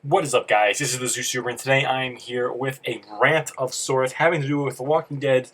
What is up, guys? This is the Zoosuber, and today I'm here with a rant of sorts having to do with The Walking Dead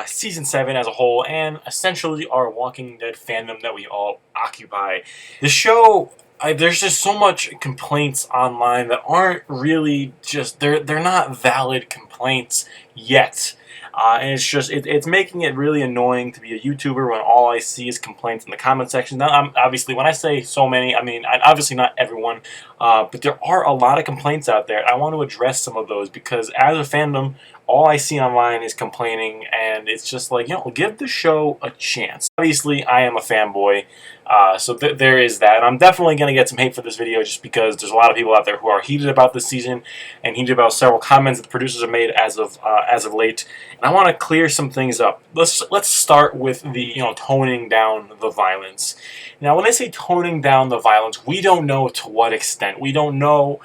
Season 7 as a whole, and essentially our Walking Dead fandom that we all occupy. The show, there's just so much complaints online that aren't really they're not valid complaints yet. And it's making it really annoying to be a YouTuber when all I see is complaints in the comment section. Now, obviously, when I say so many, I mean, obviously not everyone, but there are a lot of complaints out there. I want to address some of those because as a fandom, all I see online is complaining, and it's just like, give the show a chance. Obviously, I am a fanboy, so there is that. And I'm definitely going to get some hate for this video just because there's a lot of people out there who are heated about this season and heated about several comments that the producers have made as of late. And I want to clear some things up. Let's start with the toning down the violence. Now, when they say toning down the violence, we don't know to what extent. We don't know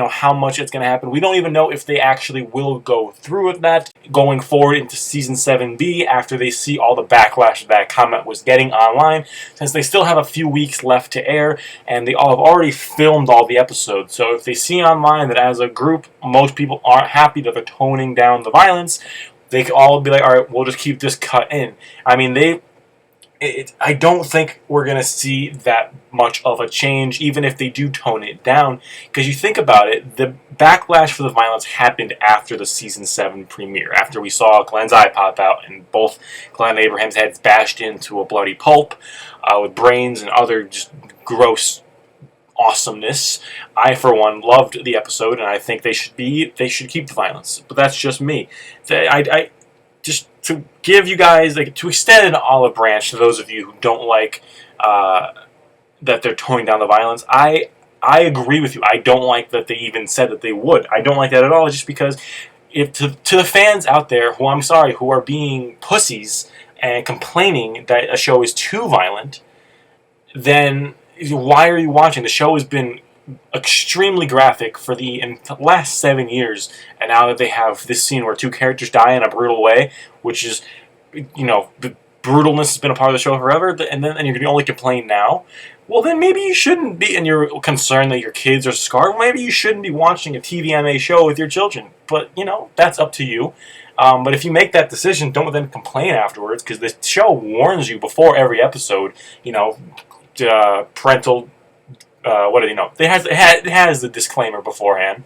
how much it's going to happen. We don't even know if they actually will go through with that going forward into Season 7B after they see all the backlash that comment was getting online, since they still have a few weeks left to air, and they all have already filmed all the episodes. So if they see online that as a group, most people aren't happy that they're toning down the violence, they could all be like, all right, we'll just keep this cut in. I mean, I don't think we're going to see that much of a change, even if they do tone it down. Because you think about it, the backlash for the violence happened after the Season 7 premiere, after we saw Glenn's eye pop out and both Glenn and Abraham's heads bashed into a bloody pulp with brains and other just gross awesomeness. I, for one, loved the episode, and I think they should keep the violence. But that's just me. Just to give you guys, to extend an olive branch to those of you who don't like that they're toning down the violence, I agree with you. I don't like that they even said that they would. I don't like that at all, just because if to the fans out there who, I'm sorry, who are being pussies and complaining that a show is too violent, then why are you watching? The show has been extremely graphic for in the last 7 years, and now that they have this scene where two characters die in a brutal way, which is, the brutalness has been a part of the show forever, and you're going to only complain now. Well, then maybe you shouldn't be, and you're concerned that your kids are scarred. Well, maybe you shouldn't be watching a TVMA show with your children. But that's up to you. But if you make that decision, don't then complain afterwards, because the show warns you before every episode. Parental. What do you know? It has the disclaimer beforehand.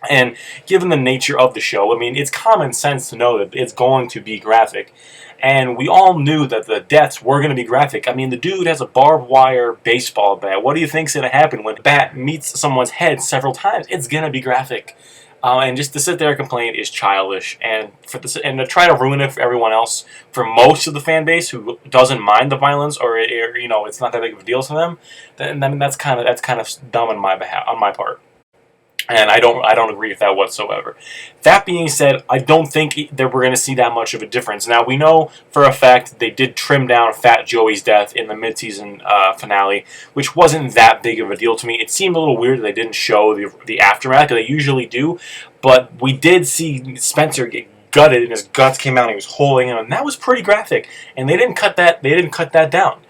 And given the nature of the show, I mean, it's common sense to know that it's going to be graphic. And we all knew that the deaths were going to be graphic. I mean, the dude has a barbed wire baseball bat. What do you think's going to happen when the bat meets someone's head several times? It's going to be graphic. And just to sit there and complain is childish, and to try to ruin it for everyone else, for most of the fan base who doesn't mind the violence, or it's not that big of a deal to them, then I mean that's kind of dumb on my part. And I don't agree with that whatsoever. That being said, I don't think that we're going to see that much of a difference. Now, we know for a fact they did trim down Fat Joey's death in the mid-season finale, which wasn't that big of a deal to me. It seemed a little weird that they didn't show the aftermath, because they usually do. But we did see Spencer get gutted, and his guts came out, and he was holding him, and that was pretty graphic. And they didn't cut that down.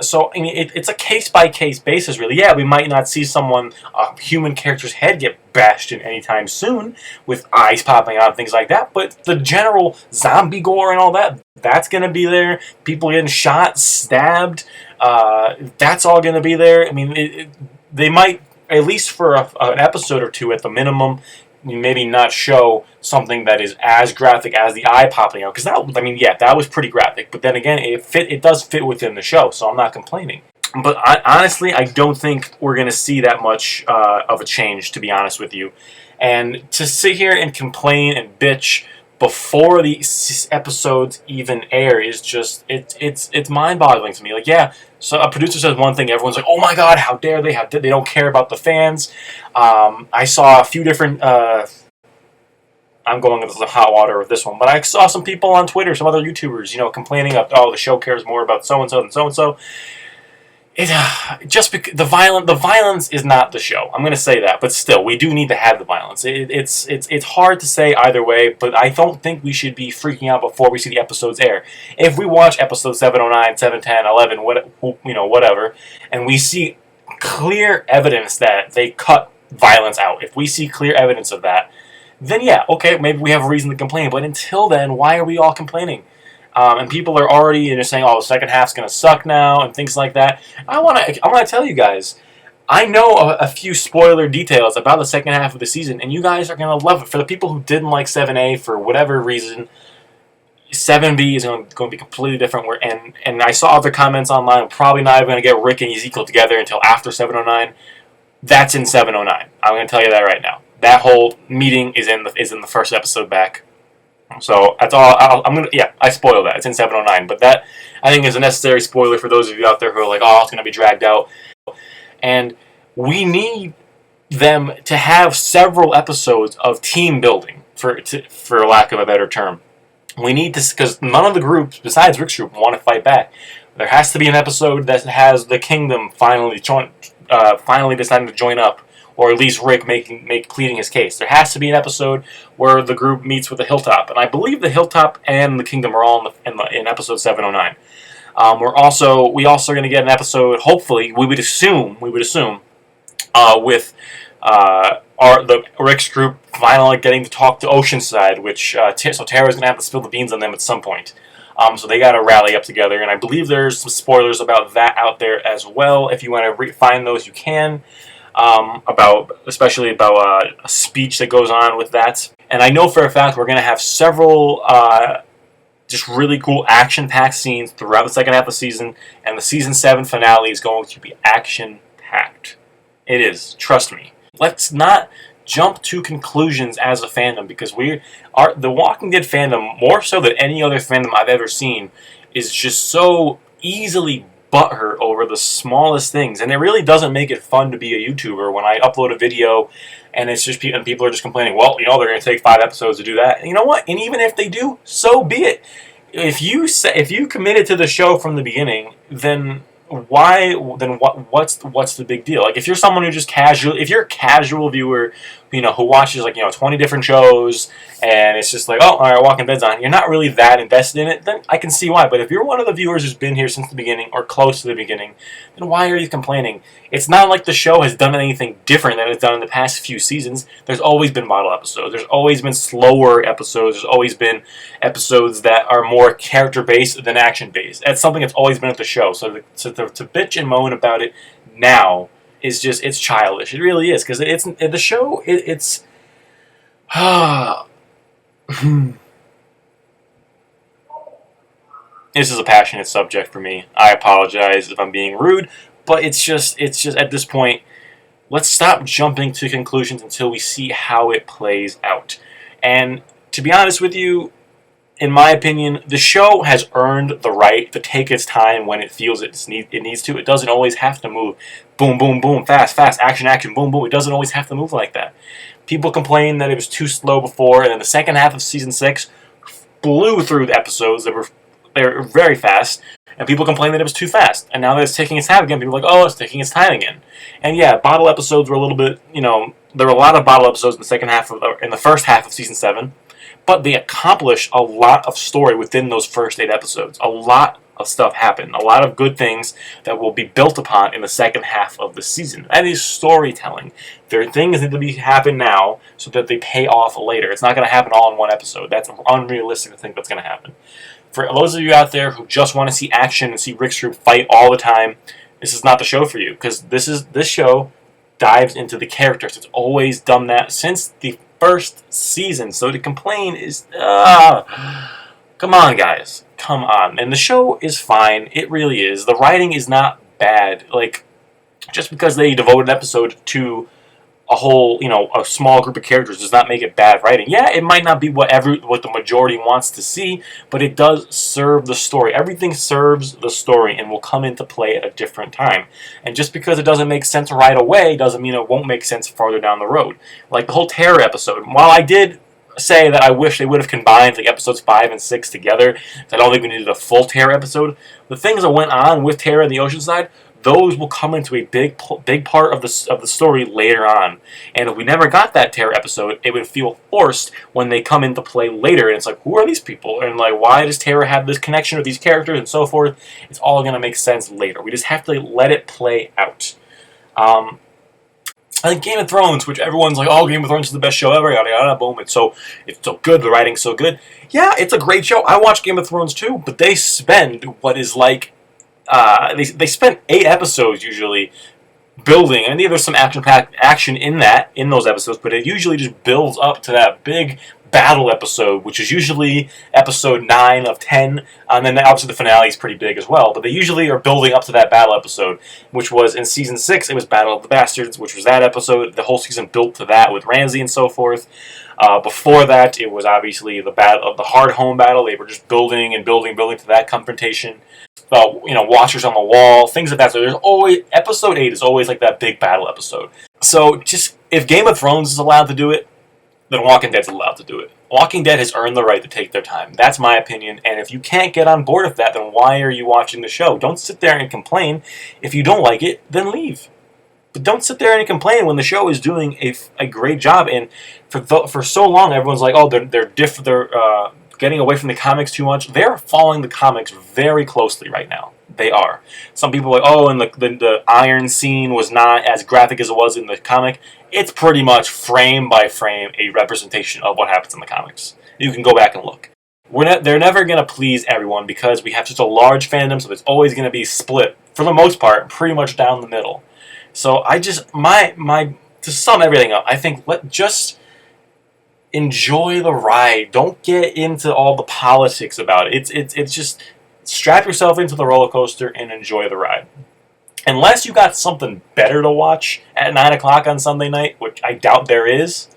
So I mean, it's a case-by-case basis, really. Yeah, we might not see a human character's head get bashed in anytime soon, with eyes popping out and things like that, but the general zombie gore and all that, that's going to be there. People getting shot, stabbed, that's all going to be there. I mean, they might, at least for an episode or two at the minimum, maybe not show something that is as graphic as the eye popping out, because that was pretty graphic. But then again, it does fit within the show, so I'm not complaining. But honestly, I don't think we're going to see that much of a change, to be honest with you. And to sit here and complain and bitch before the episodes even air is just, it's mind-boggling to me. Like, yeah, so a producer says one thing, everyone's like, oh my god, how dare they? They don't care about the fans. I saw a few different, I'm going into the hot water with this one, but I saw some people on Twitter, some other YouTubers, complaining of, oh, the show cares more about so-and-so than so-and-so. Just because the violence is not the show. I'm going to say that, but still, we do need to have the violence. It's hard to say either way, but I don't think we should be freaking out before we see the episodes air. If we watch episode 709, 710, 11, whatever, and we see clear evidence that they cut violence out, if we see clear evidence of that, then yeah, okay, maybe we have a reason to complain. But until then, why are we all complaining? And people are already saying, "Oh, the second half's gonna suck now," and things like that. I wanna tell you guys, I know a few spoiler details about the second half of the season, and you guys are gonna love it. For the people who didn't like 7A for whatever reason, 7B is going to be completely different. And I saw other comments online. I'm probably not even going to get Rick and Ezekiel together until after 709. That's in 709. I'm going to tell you that right now. That whole meeting is in the first episode back. So that's all. I spoiled that. It's in 709. But that, I think, is a necessary spoiler for those of you out there who are like, "Oh, it's going to be dragged out." And we need them to have several episodes of team building, for lack of a better term. We need this because none of the groups besides Rick's group want to fight back. There has to be an episode that has the Kingdom finally deciding to join up, or at least Rick pleading his case. There has to be an episode where the group meets with the Hilltop, and I believe the Hilltop and the Kingdom are all in episode 709. We also going to get an episode. Hopefully, we would assume with the Rick's group finally getting to talk to Oceanside, which so Tara's going to have to spill the beans on them at some point. So they got to rally up together, and I believe there's some spoilers about that out there as well. If you want to find those, you can. Especially about a speech that goes on with that. And I know for a fact we're going to have several just really cool action-packed scenes throughout the second half of the season, and the Season 7 finale is going to be action-packed. It is. Trust me. Let's not jump to conclusions as a fandom, because the Walking Dead fandom, more so than any other fandom I've ever seen, is just so easily butthurt over the smallest things, and it really doesn't make it fun to be a YouTuber when I upload a video and people are just complaining, well, they're going to take 5 episodes to do that. And you know what? And even if they do, so be it. If you committed to the show from the beginning, then what's the big deal? Like, if you're someone who just if you're a casual viewer, who watches 20 different shows, and it's just like, oh, all right, Walking Dead's on, you're not really that invested in it, then I can see why. But if you're one of the viewers who's been here since the beginning, or close to the beginning, then why are you complaining? It's not like the show has done anything different than it's done in the past few seasons. There's always been bottle episodes. There's always been slower episodes. There's always been episodes that are more character-based than action-based. That's something that's always been at the show. So to bitch and moan about it now is just, it's childish. It really is, because the show, it's this is a passionate subject for me. I apologize if I'm being rude, but it's just at this point, let's stop jumping to conclusions until we see how it plays out. And to be honest with you, in my opinion, the show has earned the right to take its time when it feels it needs to. It doesn't always have to move boom, boom, boom, fast, fast, action, action, boom, boom. It doesn't always have to move like that. People complained that it was too slow before, and then the second half of Season 6 blew through the episodes. They were very fast, and people complained that it was too fast. And now that it's taking its time again, people are like, oh, it's taking its time again. And yeah, bottle episodes were a little bit, there were a lot of bottle episodes in the first half of Season 7, but they accomplished a lot of story within those first 8 episodes. A lot of stuff happened. A lot of good things that will be built upon in the second half of the season. That is storytelling. There are things that need to happen now so that they pay off later. It's not going to happen all in one episode. That's unrealistic to think that's going to happen. For those of you out there who just want to see action and see Rick's group fight all the time, this is not the show for you, because this show dives into the characters. It's always done that since the first season. So to complain is, come on, guys. Come on. And the show is fine. It really is. The writing is not bad. Like, just because they devoted an episode to a whole, a small group of characters does not make it bad writing. Yeah, it might not be what the majority wants to see, but it does serve the story. Everything serves the story and will come into play at a different time. And just because it doesn't make sense right away doesn't mean it won't make sense farther down the road. Like the whole Terror episode. While I did say that I wish they would have combined episodes 5 and 6 together, I don't think we needed a full Terror episode. The things that went on with Terror and the Oceanside, those will come into a big part of the story later on. And if we never got that Terror episode, it would feel forced when they come into play later. And it's like, who are these people? And why does Terror have this connection with these characters and so forth? It's all going to make sense later. We just have to let it play out. Like Game of Thrones, which everyone's like, oh, Game of Thrones is the best show ever, yada yada, boom, it's so good, the writing's so good. Yeah, it's a great show. I watch Game of Thrones too, but they spend what is like, they spend 8 episodes usually building, and there's some action-packed action in those episodes, but it usually just builds up to that big battle episode, which is usually episode 9 of 10, and then obviously the finale is pretty big as well, but they usually are building up to that battle episode, which was in season 6, it was Battle of the Bastards, which was that episode. The whole season built to that with Ramsay and so forth. Before that, it was obviously the hard home battle. They were just building and building to that confrontation. Watchers on the wall, things like that. So there's always, episode 8 is always like that big battle episode. So just, if Game of Thrones is allowed to do it, then Walking Dead's allowed to do it. Walking Dead has earned the right to take their time. That's my opinion, and if you can't get on board with that, then why are you watching the show? Don't sit there and complain. If you don't like it, then leave. But don't sit there and complain when the show is doing a great job. And for so long, everyone's like, oh, they're getting away from the comics too much. They're following the comics very closely right now. They are. Some people are like, oh, and the iron scene was not as graphic as it was in the comic. It's pretty much frame by frame a representation of what happens in the comics. You can go back and look. They're never going to please everyone because we have such a large fandom, so it's always going to be split, for the most part, pretty much down the middle. So I just, to sum everything up, I think just enjoy the ride. Don't get into all the politics about it. It's just strap yourself into the roller coaster and enjoy the ride. Unless you got something better to watch at 9 o'clock on Sunday night, which I doubt there is,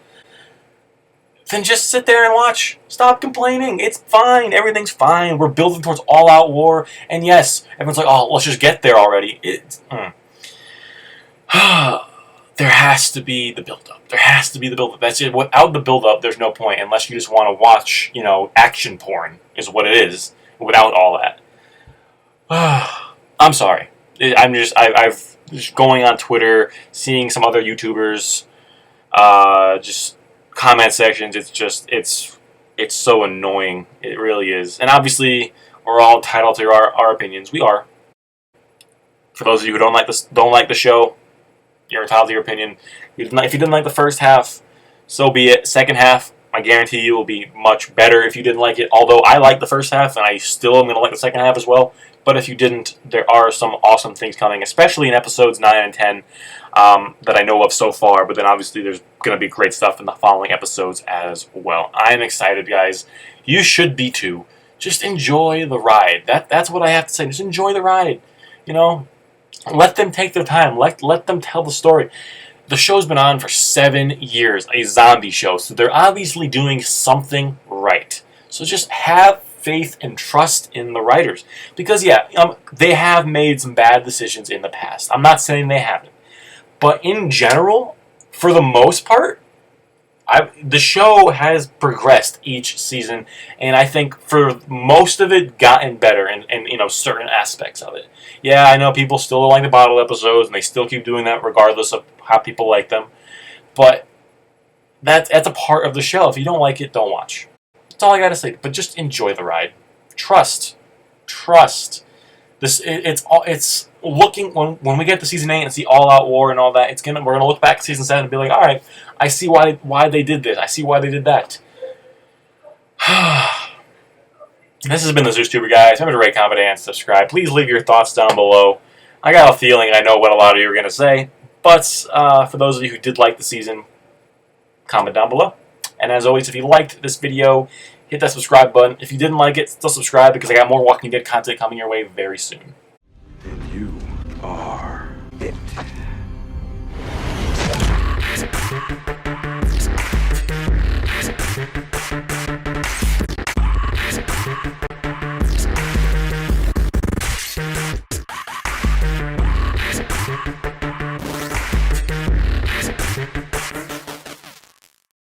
then just sit there and watch. Stop complaining. It's fine. Everything's fine. We're building towards all-out war. And yes, everyone's like, oh, let's just get there already. There has to be the build-up. There has to be the build-up. That's it. Without the build-up, there's no point, unless you just want to watch, action porn is what it is, without all that. I'm sorry. I've just going on Twitter, seeing some other YouTubers, just comment sections. It's so annoying. It really is. And obviously, we're all entitled to our opinions. We are. For those of you who don't like the show, you're entitled to your opinion. If you didn't like the first half, so be it. Second half, I guarantee you will be much better if you didn't like it. Although I like the first half, and I still am going to like the second half as well. But if you didn't, there are some awesome things coming, especially in episodes 9 and 10 that I know of so far. But then obviously there's going to be great stuff in the following episodes as well. I'm excited, guys. You should be too. Just enjoy the ride. That's what I have to say. Just enjoy the ride. Let them take their time. Let them tell the story. The show's been on for 7 years, a zombie show, so they're obviously doing something right. So just have faith and trust in the writers. Because, they have made some bad decisions in the past. I'm not saying they haven't. But in general, for the most part, the show has progressed each season, and I think for most of it, gotten better in certain aspects of it. Yeah, I know people still don't like the bottle episodes, and they still keep doing that regardless of how people like them. But that's a part of the show. If you don't like it, don't watch. That's all I gotta say. But just enjoy the ride. Trust. It's looking when we get to season 8 and see all out war and all that. We're gonna look back at season 7 and be like, all right, I see why they did this. I see why they did that. This has been the ZeusTuber, guys. Remember to rate, comment, and subscribe. Please leave your thoughts down below. I got a feeling I know what a lot of you are gonna say, but for those of you who did like the season, comment down below. And as always, if you liked this video, hit that subscribe button. If you didn't like it, still subscribe because I got more Walking Dead content coming your way very soon. And you are it.